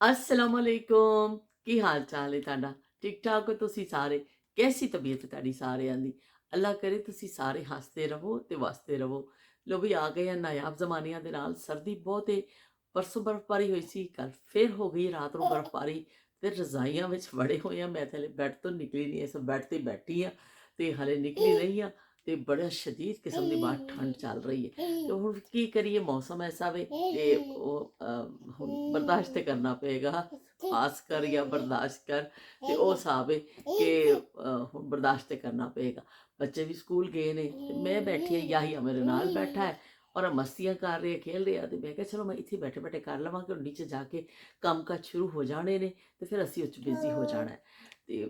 अस्सलाम वालेकुम की हाल चाल है ਤੁਹਾਡਾ ਠੀਕ ਠਾਕ ਹੋ ਤੁਸੀਂ ਸਾਰੇ ਕੈਸੀ ਤਬੀਅਤ ਹੈ ਤੁਹਾਡੀ ਸਾਰਿਆਂ ਦੀ ਅੱਲਾ ਕਰੇ ਤੁਸੀਂ ਸਾਰੇ ਹੱਸਦੇ ਰਹੋ ਤੇ ਵਸਦੇ ਰਹੋ ਲੋ ਵੀ ਆ ਗਏ ਆ ਨਾਯਾਬ ਜ਼ਮਾਨਿਆਂ ਦੇ ਨਾਲ ਸਰਦੀ ਬਹੁਤ ਹੈ ਪਰਸੋਂ ਬਰਫ਼ਬਾਰੀ ਹੋਈ ਸੀ ਕੱਲ ਫਿਰ ਹੋ ਗਈ ਰਾਤ ਨੂੰ ਬਰਫ਼ਬਾਰੀ ਤੇ ਰਜ਼ਾਈਆਂ ਵਿੱਚ ਵੜੇ ਹੋਏ ਆ ਮੈਂ ਥਲੇ ਬੈੱਡ ਤੋਂ ਨਿਕਲੀ ਨਹੀਂ ਇਸ ਬੈੱਡ ਤੇ ਬੈਠੀ ਆ ਤੇ ਹਲੇ ਨਿਕਲੀ ਨਹੀਂ ਆ ਤੇ ਬੜਾ ਸ਼ਦੀਦ ਕਿਸਮ ਦੀ ਬਾਹਰ ਠੰਡ ਚੱਲ ਰਹੀ ਹੈ ਤੇ ਹੁਣ ਕੀ ਕਰੀਏ ਮੌਸਮ ਐਸਾ ਵੇ ਤੇ ਉਹ ਹੁਣ ਬਰਦਾਸ਼ਤ ਤੇ ਕਰਨਾ ਪਏਗਾ ਖਾਸ ਕਰ ਜਾਂ ਬਰਦਾਸ਼ਤ ਕਰ ਤੇ ਉਹ ਹਿਸਾਬ ਹੈ ਕਿ ਹੁਣ ਬਰਦਾਸ਼ਤ ਤੇ ਕਰਨਾ ਪਏਗਾ ਬੱਚੇ ਵੀ ਸਕੂਲ ਗਏ ਨੇ ਤੇ ਮੈਂ ਬੈਠੀ ਹਾਂ ਯਾਹੀਆ ਮੇਰੇ ਨਾਲ ਬੈਠਾ ਹੈ ਔਰ ਮਸਤੀਆਂ ਕਰ ਰਹੇ ਖੇਲ ਰਹੇ ਆ ਤੇ ਮੈਂ ਕਿਹਾ ਚਲੋ ਮੈਂ ਇੱਥੇ ਬੈਠੇ ਬੈਠੇ ਕਰ ਲਵਾਂਗੇ ਹੁਣ ਨੀਚੇ ਜਾ ਕੇ ਕੰਮ ਕਾਜ ਸ਼ੁਰੂ ਹੋ ਜਾਣੇ ਨੇ ਤੇ ਫਿਰ ਅਸੀਂ ਉਹ 'ਚ ਬਿਜ਼ੀ ਹੋ ਜਾਣਾ ਹੈ ਤੇ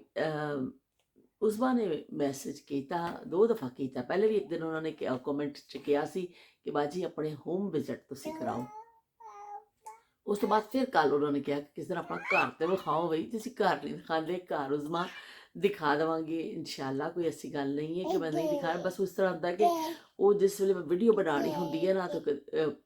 ਉਸਮਾ ਨੇ ਮੈਸੇਜ ਕੀਤਾ 2 ਦਫਾ ਕੀਤਾ ਪਹਿਲੇ ਵੀ ਇੱਕ ਦਿਨ ਉਹਨਾਂ ਨੇ ਕਮੈਂਟ 'ਚ ਕਿਹਾ ਸੀ ਕਿ ਬਾਜੀ ਆਪਣੇ ਹੋਮ ਵਿਜ਼ਿਟ ਤੁਸੀਂ ਕਰਾਓ ਉਸ ਤੋਂ ਬਾਅਦ ਫਿਰ ਕੱਲ ਉਹਨਾਂ ਨੇ ਕਿਹਾ ਕਿ ਕਿਸ ਤਰ੍ਹਾਂ ਆਪਣਾ ਘਰ ਤੇ ਵਿਖਾਓ ਬਈ ਤੁਸੀਂ ਘਰ ਨਹੀਂ ਦਿਖਾਉਂਦੇ ਘਰ ਉਸਮਾ ਦਿਖਾ ਦੇਵਾਂਗੇ ਇਨਸ਼ਾਅੱਲਾ ਕੋਈ ਐਸੀ ਗੱਲ ਨਹੀਂ ਹੈ ਕਿ ਮੈਂ ਨਹੀਂ ਦਿਖਾਣਾ ਬਸ ਉਸ ਤਰ੍ਹਾਂ ਹੁੰਦਾ ਕਿ ਉਹ ਜਿਸ ਵੇਲੇ ਮੈਂ ਵੀਡੀਓ ਬਣਾਉਣੀ ਹੁੰਦੀ ਹੈ ਨਾ ਤਾਂ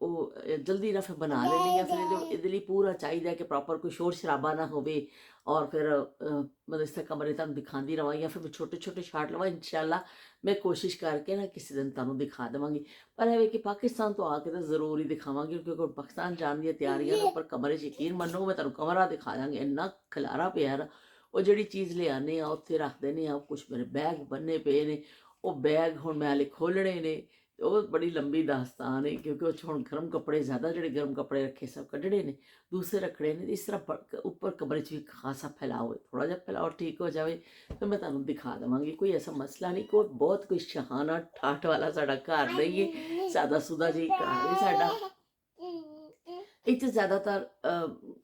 ਉਹ ਜਲਦੀ ਨਾ ਫਿਰ ਬਣਾ ਲੈਣੀ ਆ ਫਿਰ ਇਹਦੇ ਲਈ ਪੂਰਾ ਚਾਹੀਦਾ ਕਿ ਪ੍ਰੋਪਰ ਕੋਈ ਸ਼ੋਰ ਸ਼ਰਾਬਾ ਨਾ ਹੋਵੇ ਔਰ ਫਿਰ ਮਤਲਬ ਇਸ ਤਰ੍ਹਾਂ ਕਮਰੇ ਤੁਹਾਨੂੰ ਦਿਖਾਉਂਦੀ ਰਹਾਂ ਜਾਂ ਫਿਰ ਮੈਂ ਛੋਟੇ ਛੋਟੇ ਸ਼ਾਟ ਲਵਾਂ ਇਨਸ਼ਾਅੱਲਾ ਮੈਂ ਕੋਸ਼ਿਸ਼ ਕਰਕੇ ਨਾ ਕਿਸੇ ਦਿਨ ਤੁਹਾਨੂੰ ਦਿਖਾ ਦੇਵਾਂਗੀ ਪਰ ਇਹ ਵੇ ਕਿ ਪਾਕਿਸਤਾਨ ਤੋਂ ਆ ਕੇ ਤਾਂ ਜ਼ਰੂਰ ਹੀ ਦਿਖਾਵਾਂਗੀ ਕਿਉਂਕਿ ਪਾਕਿਸਤਾਨ ਜਾਣ ਦੀਆਂ ਤਿਆਰੀਆਂ ਨੇ ਉੱਪਰ ਕਮਰੇ 'ਚ ਯਕੀਨ ਮੰਨੋ ਮੈਂ ਤੁਹਾਨੂੰ ਕਮਰਾ ਦਿਖਾ ਦਾਂਗੀ ਇੰਨਾ ਖਿਲਾਰਾ ਪਿਆ ਨਾ ਉਹ ਜਿਹੜੀ ਚੀਜ਼ ਲਿਆਉਂਦੇ ਆ ਉੱਥੇ ਰੱਖਦੇ ਨੇ ਆ ਕੁਛ ਮੇਰੇ ਬੈਗ ਬੰਨੇ ਪਏ ਨੇ ਉਹ ਬੈਗ ਹੁਣ ਮੈਂ ਹਾਲੇ ਖੋਲ੍ਹਣੇ ਨੇ ਉਹ ਬੜੀ ਲੰਬੀ ਦਾਸਤਾਨ ਹੈ ਕਿਉਂਕਿ ਉਹ 'ਚ ਹੁਣ ਗਰਮ ਕੱਪੜੇ ਜ਼ਿਆਦਾ ਜਿਹੜੇ ਗਰਮ ਕੱਪੜੇ ਰੱਖੇ ਸਭ ਕੱਢਣੇ ਨੇ ਦੂਸਰੇ ਰੱਖਣੇ ਨੇ ਇਸ ਤਰ੍ਹਾਂ ਉੱਪਰ ਕਮਰੇ 'ਚ ਵੀ ਖਾਸਾ ਫੈਲਾਓ ਹੈ ਥੋੜ੍ਹਾ ਜਿਹਾ ਫੈਲਾਓ ਠੀਕ ਹੋ ਜਾਵੇ ਫਿਰ ਮੈਂ ਤੁਹਾਨੂੰ ਦਿਖਾ ਦੇਵਾਂਗੀ ਕੋਈ ਐਸਾ ਮਸਲਾ ਨਹੀਂ ਕੋਈ ਬਹੁਤ ਕੋਈ ਸ਼ਹਾਨਾ ਠਾਠ ਵਾਲਾ ਸਾਡਾ ਘਰ ਨਹੀਂ ਹੈ ਸਾਦਾ ਸੁਦਾ ਜੀ ਘਰ ਹੈ ਸਾਡਾ ਇੱਥੇ ਜ਼ਿਆਦਾਤਰ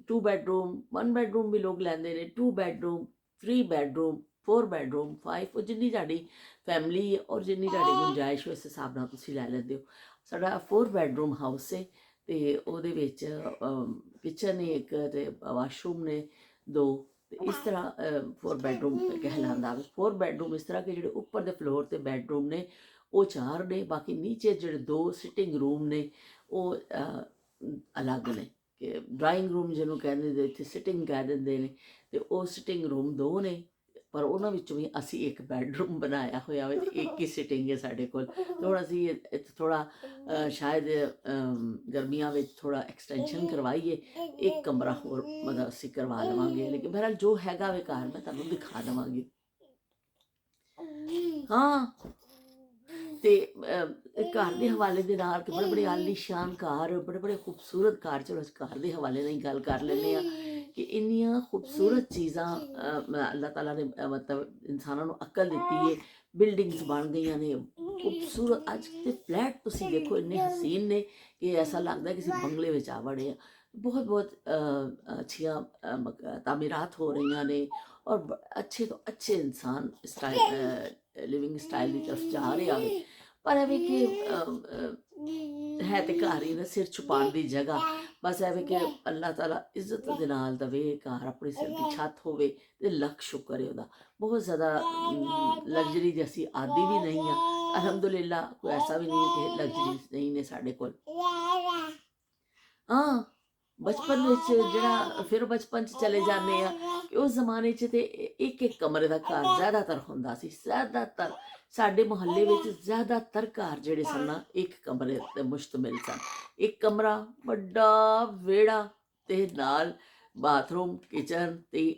2 ਬੈਡਰੂਮ 1 ਬੈਡਰੂਮ ਵੀ ਲੋਕ ਲੈਂਦੇ ਨੇ 2 ਬੈਡਰੂਮ 3 ਬੈਡਰੂਮ 4 ਬੈਡਰੂਮ 5 ਉਹ ਜਿੰਨੀ ਤੁਹਾਡੀ ਫੈਮਿਲੀ ਔਰ ਜਿੰਨੀ ਤੁਹਾਡੀ ਗੁੰਜਾਇਸ਼ ਉਸ ਹਿਸਾਬ ਨਾਲ ਤੁਸੀਂ ਲੈ ਲੈਂਦੇ ਹੋ ਸਾਡਾ 4 ਬੈਡਰੂਮ ਹਾਊਸ ਹੈ ਤੇ ਉਹਦੇ ਵਿੱਚ ਕਿਚਨ ਹੈ ਇੱਕ ਤੇ ਵਾਸ਼ਰੂਮ ਨੇ 2 ਤੇ ਇਸ ਤਰ੍ਹਾਂ 4 ਬੈਡਰੂਮ ਕਹਿਲਾਂਦਾ 4 ਬੈਡਰੂਮ ਇਸ ਤਰ੍ਹਾਂ ਕਿ ਜਿਹੜੇ ਉੱਪਰ ਦੇ ਫਲੋਰ ਤੇ ਬੈਡਰੂਮ ਨੇ ਉਹ 4 ਨੇ ਬਾਕੀ ਨੀਚੇ ਜਿਹੜੇ 2 ਸਿਟਿੰਗ ਰੂਮ ਨੇ ਉਹ ਅਲੱਗ ਨੇ ਕਿ ਡਰਾਇੰਗ ਰੂਮ ਜਿਹਨੂੰ ਕਹਿੰਦੇ ਨੇ ਇੱਥੇ ਸਿਟਿੰਗ ਕਹਿ ਦਿੰਦੇ ਨੇ ਤੇ ਉਹ ਸਿਟਿੰਗ ਰੂਮ 2 ਨੇ ਪਰ ਉਹਨਾਂ ਵਿੱਚੋਂ ਵੀ ਅਸੀਂ ਇੱਕ ਬੈਡਰੂਮ ਬਣਾਇਆ ਹੋਇਆ ਵੇ ਤੇ ਇੱਕ ਹੀ ਸਿਟਿੰਗ ਹੈ ਸਾਡੇ ਕੋਲ ਥੋੜਾ ਅਸੀਂ ਇੱਥੇ ਥੋੜਾ ਸ਼ਾਇਦ ਗਰਮੀਆਂ ਵਿੱਚ ਥੋੜਾ ਐਕਸਟੈਂਸ਼ਨ ਕਰਵਾਈਏ ਇੱਕ ਕਮਰਾ ਹੋਰ ਮਤਲਬ ਅਸੀਂ ਕਰਵਾ ਲਵਾਂਗੇ ਲੇਕਿਨ ਬਹਰਹਾਲ ਜੋ ਹੈਗਾ ਵੇ ਘਰ ਮੈਂ ਤੁਹਾਨੂੰ ਦਿਖਾ ਦੇਵਾਂਗੀ ਹਾਂ ਤੇ ਘਰ ਦੇ ਹਵਾਲੇ ਦੇ ਨਾਲ ਕਿ ਬੜੇ ਬੜੇ ਆਲੀਸ਼ਾਨ ਘਰ ਬੜੇ ਬੜੇ ਖੂਬਸੂਰਤ ਘਰ ਚਲੋ ਅਸੀਂ ਘਰ ਦੇ ਹਵਾਲੇ ਨਾਲ ਹੀ ਗੱਲ ਕਰ ਲੈਂਦੇ ਹਾਂ ਕਿ ਇੰਨੀਆਂ ਖੂਬਸੂਰਤ ਚੀਜ਼ਾਂ ਅੱਲਾਹ ਤਾਲਾ ਨੇ ਮਤਲਬ ਇਨਸਾਨਾਂ ਨੂੰ ਅਕਲ ਦਿੱਤੀ ਹੈ ਬਿਲਡਿੰਗਸ ਬਣ ਗਈਆਂ ਨੇ ਖੂਬਸੂਰਤ ਅੱਜ ਦੇ ਫਲੈਟ ਤੁਸੀਂ ਦੇਖੋ ਇੰਨੇ ਹਸੀਨ ਨੇ ਕਿ ਐਸਾ ਲੱਗਦਾ ਕਿਸੇ ਬੰਗਲੇ ਵਿੱਚ ਆ ਵੜੇ ਆ ਬਹੁਤ ਬਹੁਤ ਅੱਛੀਆਂ ਤਾਮੀਰਾਤ ਹੋ ਰਹੀਆਂ ਨੇ ਔਰ ਅੱਛੇ ਤੋਂ ਅੱਛੇ ਇਨਸਾਨ ਸਟਾइल ਲਿਵਿੰਗ ਸਟਾइल ਦੀ ਤਰਫ ਜਾ ਰਹੇ ਆਵੇ ਪਰ ਐਵੇਂ ਕਿ ਹੈ ਤੇ ਘਰ ਹੀ ਨਾ ਸਿਰ ਛੁਪਾਉਣ ਦੀ ਜਗ੍ਹਾ ਬਸ ਐਵੇਂ ਕਿ ਅੱਲਾਹ ਤਾਲਾ ਇੱਜ਼ਤ ਦੇ ਨਾਲ ਦਵੇ ਘਰ ਆਪਣੇ ਸਿਰ ਦੀ ਛੱਤ ਹੋਵੇ ਤੇ ਲੱਖ ਸ਼ੁਕਰ ਹੈ ਉਹਦਾ ਬਹੁਤ ਜ਼ਿਆਦਾ ਲਗਜ਼ਰੀ ਦੀ ਅਸੀਂ ਆਦੀ ਵੀ ਨਹੀਂ ਆ ਅਲਹਮਦੁਲਿਲਾ ਕੋਈ ਐਸਾ ਵੀ ਨਹੀਂ ਕਿ ਲਗਜ਼ਰੀ ਨਹੀਂ ਨੇ ਸਾਡੇ ਕੋਲ ਹਾਂ ਬਚਪਨ ਵਿੱਚ ਜਿਹੜਾ ਫਿਰ ਬਚਪਨ 'ਚ ਚਲੇ ਜਾਂਦੇ ਆ ਕਿ ਉਸ ਜ਼ਮਾਨੇ 'ਚ ਤੇ ਇੱਕ ਇੱਕ ਕਮਰੇ ਦਾ ਘਰ ਜ਼ਿਆਦਾਤਰ ਹੁੰਦਾ ਸੀ ਜ਼ਿਆਦਾਤਰ ਸਾਡੇ ਮੁਹੱਲੇ ਵਿੱਚ ਜ਼ਿਆਦਾਤਰ ਘਰ ਜਿਹੜੇ ਸਨ ਨਾ ਇੱਕ ਕਮਰੇ ਤੇ ਮੁਸ਼ਤਮਿਲ ਸਨ ਇੱਕ ਕਮਰਾ ਵੱਡਾ ਵਿਹੜਾ ਤੇ ਨਾਲ ਬਾਥਰੂਮ ਕਿਚਨ ਤੇ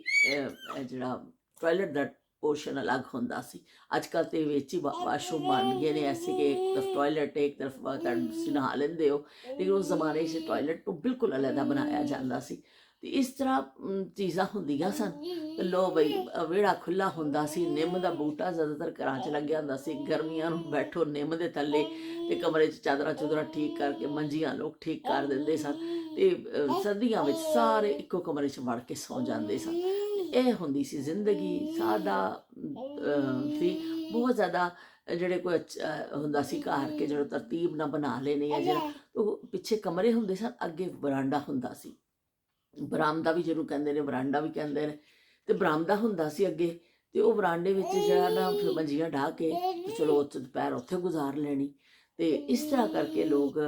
ਜਿਹੜਾ ਟਾਇਲਟ ਦਾ पोर्शन अलग होंदा सी अजकल तो विच ही वाशरूम बन गए ने ऐसे कि एक तरफ टॉयलेट है एक तरफ तुसीं नहा लेंदे हो लेकिन उस जमाने से टॉयलेट तो बिल्कुल अलहदा बनाया जाता सी ते इस तरह चीज़ां हुंदियां सन ते लो बई विहड़ा खुला हुंदा सी निम दा बूटा ज़्यादातर घरां च लग्गिया हुंदा सी गर्मियां नूं बैठो निम दे थल्ले ते कमरे च चादरां चुदरां ठीक करके मंजियां लोग ठीक कर दिंदे सन ते सर्दियां विच सारे इक्को कमरे च वड़ के सौ जांदे सन ਇਹ ਹੁੰਦੀ ਸੀ ਜ਼ਿੰਦਗੀ ਸਾਦਾ ਸੀ ਬਹੁਤ ਜ਼ਿਆਦਾ ਜਿਹੜੇ ਕੋਈ ਹੁੰਦਾ ਸੀ ਘਰ ਕੇ ਜਿਹੜਾ ਤਰਤੀਬ ਨਾਲ ਬਣਾ ਲੈਣੇ ਆ ਜਿਹੜਾ ਉਹ ਪਿੱਛੇ ਕਮਰੇ ਹੁੰਦੇ ਸਨ ਅੱਗੇ ਬਰਾਂਡਾ ਹੁੰਦਾ ਸੀ ਬਰਾਮਦਾ ਵੀ ਜਿਹਨੂੰ ਕਹਿੰਦੇ ਨੇ ਬਰਾਂਡਾ ਵੀ ਕਹਿੰਦੇ ਨੇ ਤੇ ਬਰਾਮਦਾ ਹੁੰਦਾ ਸੀ ਅੱਗੇ ਤੇ ਉਹ ਬਰਾਂਡੇ ਵਿੱਚ ਜਿਹੜਾ ਨਾ ਮੰਜੀਆਂ ਢਾ ਕੇ ਚਲੋ ਉੱਥੇ ਦੁਪਹਿਰ ਉੱਥੇ ਗੁਜ਼ਾਰ ਲੈਣੀ ਤੇ ਇਸ ਤਰ੍ਹਾਂ ਕਰਕੇ ਲੋਕ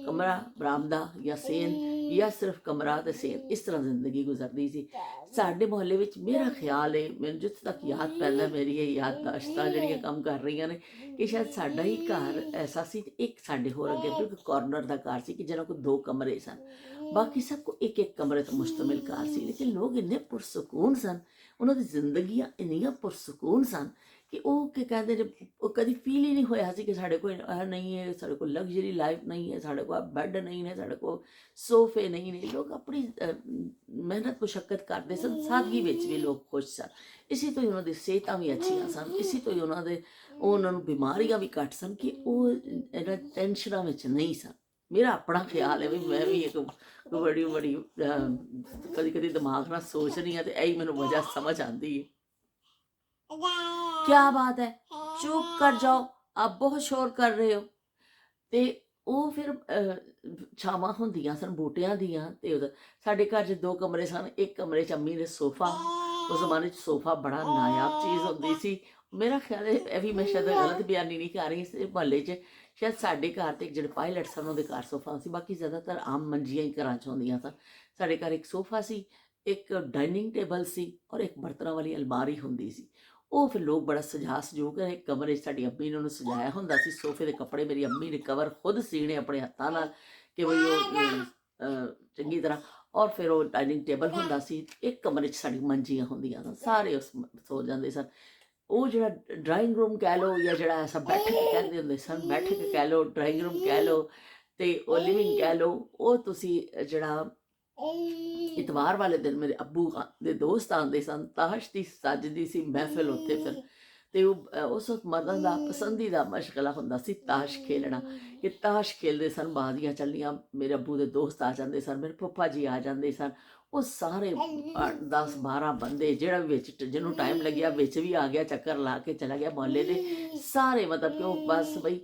ਕਮਰਾ ਬਰਾਮਦਾ ਜਾਂ ਸੇਨ ਜਾਂ ਸਿਰਫ ਕਮਰਾ ਤੇ ਸੇਮ, ਇਸ ਤਰ੍ਹਾਂ ਜ਼ਿੰਦਗੀ ਗੁਜ਼ਰਦੀ ਸੀ ਸਾਡੇ ਮੁਹੱਲੇ ਵਿੱਚ। ਮੇਰਾ ਖਿਆਲ ਹੈ, ਮੈਨੂੰ ਜਿੱਥੇ ਤੱਕ ਯਾਦ ਪੈਂਦਾ, ਮੇਰੀ ਇਹ ਯਾਦਦਾਸ਼ਤਾਂ ਜਿਹੜੀਆਂ ਕੰਮ ਕਰ ਰਹੀਆਂ ਨੇ, ਕਿ ਸ਼ਾਇਦ ਸਾਡਾ ਹੀ ਘਰ ਐਸਾ ਸੀ, ਇੱਕ ਸਾਡੇ ਹੋਰ ਅੱਗੇ ਬਿਲਕੁਲ ਕਾਰਨਰ ਦਾ ਘਰ ਸੀ ਕਿ ਜਿਹਨਾਂ ਕੋਲ 2 ਕਮਰੇ ਸਨ, ਬਾਕੀ ਸਭ ਕੋ ਇੱਕ ਇੱਕ ਕਮਰੇ ਤੋਂ ਮੁਸ਼ਤਮਿਲ ਘਰ ਸੀ। ਲੇਕਿਨ ਲੋਕ ਇੰਨੇ ਪੁਰਸਕੂਨ ਸਨ, ਉਹਨਾਂ ਦੀ ਜ਼ਿੰਦਗੀਆਂ ਇੰਨੀਆਂ ਪੁਰਸਕੂਨ ਸਨ ਕਿ ਉਹ ਕੀ ਕਹਿੰਦੇ ਨੇ, ਉਹ ਕਦੀ ਫੀਲ ਹੀ ਨਹੀਂ ਹੋਇਆ ਸੀ ਕਿ ਸਾਡੇ ਕੋਲ ਇਹ ਨਹੀਂ ਹੈ, ਸਾਡੇ ਕੋਲ ਲਗਜ਼ਰੀ ਲਾਈਫ ਨਹੀਂ ਹੈ, ਸਾਡੇ ਕੋਲ ਬੈੱਡ ਨਹੀਂ ਨੇ, ਸਾਡੇ ਕੋਲ ਸੋਫੇ ਨਹੀਂ ਨੇ। ਲੋਕ ਆਪਣੀ ਮਿਹਨਤ ਮੁਸ਼ੱਕਤ ਕਰਦੇ ਸਨ, ਸਾਦਗੀ ਵਿੱਚ ਵੀ ਲੋਕ ਖੁਸ਼ ਸਨ। ਇਸੇ ਤੋਂ ਹੀ ਉਹਨਾਂ ਦੀ ਸਿਹਤਾਂ ਵੀ ਅੱਛੀਆਂ ਸਨ, ਇਸੇ ਤੋਂ ਹੀ ਉਹਨਾਂ ਨੂੰ ਬਿਮਾਰੀਆਂ ਵੀ ਘੱਟ ਸਨ ਕਿ ਉਹ ਇਹਨਾਂ ਟੈਨਸ਼ਨਾਂ ਵਿੱਚ ਨਹੀਂ ਸਨ। ਮੇਰਾ ਆਪਣਾ ਖਿਆਲ ਹੈ ਵੀ ਮੈਂ ਵੀ ਇੱਕ ਬੜੀ ਕਦੀ ਕਦੀ ਦਿਮਾਗ ਨਾਲ ਸੋਚਦੀ ਹਾਂ ਤੇ ਇਹੀ ਮੈਨੂੰ ਵਜ੍ਹਾ ਸਮਝ ਆਉਂਦੀ ਹੈ। क्या बात है, चुप कर जाओ, आप बहुत शोर कर रहे हो। ਤੇ ਉਹ ਫਿਰ ਛਾਵਾਂ ਹੁੰਦੀਆਂ ਸਨ ਬੂਟਿਆਂ ਦੀਆਂ, ਤੇ ਸਾਡੇ ਘਰ 'ਚ 2 ਕਮਰੇ ਸਨ। ਇੱਕ ਕਮਰੇ 'ਚ ਅੰਮੀ ਦੇ ਸੋਫਾ, ਉਸ ਜ਼ਮਾਨੇ 'ਚ ਸੋਫਾ ਬੜਾ ਨਾਯਾਬ ਚੀਜ਼ ਹੁੰਦੀ ਸੀ। ਮੇਰਾ ਖਿਆਲ ਹੈ ਇਹ ਵੀ ਮੈਂ ਸ਼ਾਇਦ ਗਲਤ ਬਿਆਨੀ ਨਹੀਂ ਕਰ ਰਹੀ, ਇਸ ਮੁਹੱਲੇ 'ਚ ਸ਼ਾਇਦ ਸਾਡੇ ਘਰ ਤੇ ਜਿਹੜੇ ਪਾਇਲਟ ਸਨ ਉਹਦੇ ਘਰ ਸੋਫਾ ਸੀ, ਬਾਕੀ ਜ਼ਿਆਦਾਤਰ ਆਮ ਮੰਜੀਆਂ ਹੀ ਘਰਾਂ 'ਚ ਹੁੰਦੀਆਂ ਸਨ। ਸਾਡੇ ਘਰ ਇੱਕ ਸੋਫਾ ਸੀ, ਇੱਕ ਡਾਈਨਿੰਗ ਟੇਬਲ ਸੀ ਔਰ ਇੱਕ ਬਰਤਨਾਂ ਵਾਲੀ ਅਲਮਾਰੀ ਹੁੰਦੀ ਸੀ। ਉਹ ਫਿਰ ਲੋਕ ਬੜਾ ਸਜਾ ਸਜੂ ਕੇ ਇੱਕ ਕਮਰੇ 'ਚ ਸਾਡੀ ਅੰਮੀ ਨੇ ਉਹਨੂੰ ਸਜਾਇਆ ਹੁੰਦਾ ਸੀ। ਸੋਫੇ ਦੇ ਕੱਪੜੇ ਮੇਰੀ ਅੰਮੀ ਨੇ ਕਵਰ ਖੁਦ ਸੀਣੇ ਆਪਣੇ ਹੱਥਾਂ ਨਾਲ ਕਿ ਬਈ ਉਹ ਚੰਗੀ ਤਰ੍ਹਾਂ। ਔਰ ਫਿਰ ਉਹ ਡਾਈਨਿੰਗ ਟੇਬਲ ਹੁੰਦਾ ਸੀ, ਇੱਕ ਕਮਰੇ 'ਚ ਸਾਡੀ ਮੰਜੀਆਂ ਹੁੰਦੀਆਂ ਸਨ, ਸਾਰੇ ਉਸ ਸੋ ਜਾਂਦੇ ਸਨ। ਉਹ ਜਿਹੜਾ ਡਰਾਇੰਗ ਰੂਮ ਕਹਿ ਲਓ ਜਾਂ ਜਿਹੜਾ ਐਸਾ ਬੈਠਕ ਕਹਿੰਦੇ ਹੁੰਦੇ ਸਨ, ਬੈਠਕ ਕਹਿ ਲਓ, ਡਰਾਇੰਗ ਰੂਮ ਕਹਿ ਲਓ ਤੇ ਉਹ ਲਿਵਿੰਗ ਕਹਿ ਲਓ, ਉਹ ਤੁਸੀਂ ਜਿਹੜਾ ਇਤਵਾਰ ਵਾਲੇ ਦਿਨ ਮੇਰੇ ਅੱਬੂ ਦੇ ਦੋਸਤ ਆਉਂਦੇ ਸਨ, ਤਾਸ਼ ਦੀ ਸੱਜਦੀ ਸੀ ਮਹਿਫਿਲ ਉੱਥੇ। ਫਿਰ ਤੇ ਉਸ ਵਕਤ ਮਰਦਾਂ ਦਾ ਪਸੰਦੀਦਾ ਮਸ਼ਗਲਾ ਹੁੰਦਾ ਸੀ ਤਾਸ਼ ਖੇਲਣਾ, ਕਿ ਤਾਸ਼ ਖੇਲਦੇ ਸਨ, ਬਾਜ਼ੀਆਂ ਚੱਲੀਆਂ, ਮੇਰੇ ਅੱਬੂ ਦੇ ਦੋਸਤ ਆ ਜਾਂਦੇ ਸਨ, ਮੇਰੇ ਪੱਪਾ ਜੀ ਆ ਜਾਂਦੇ ਸਨ। ਉਹ ਸਾਰੇ 10-12 ਬੰਦੇ, ਜਿਹੜਾ ਵੀ ਵਿੱਚ ਜਿਹਨੂੰ ਟਾਈਮ ਲੱਗਿਆ ਵਿੱਚ ਵੀ ਆ ਗਿਆ, ਚੱਕਰ ਲਾ ਕੇ ਚਲਾ ਗਿਆ, ਮੁਹੱਲੇ ਦੇ ਸਾਰੇ, ਮਤਲਬ ਕਿ ਉਹ ਬਸ ਬਈ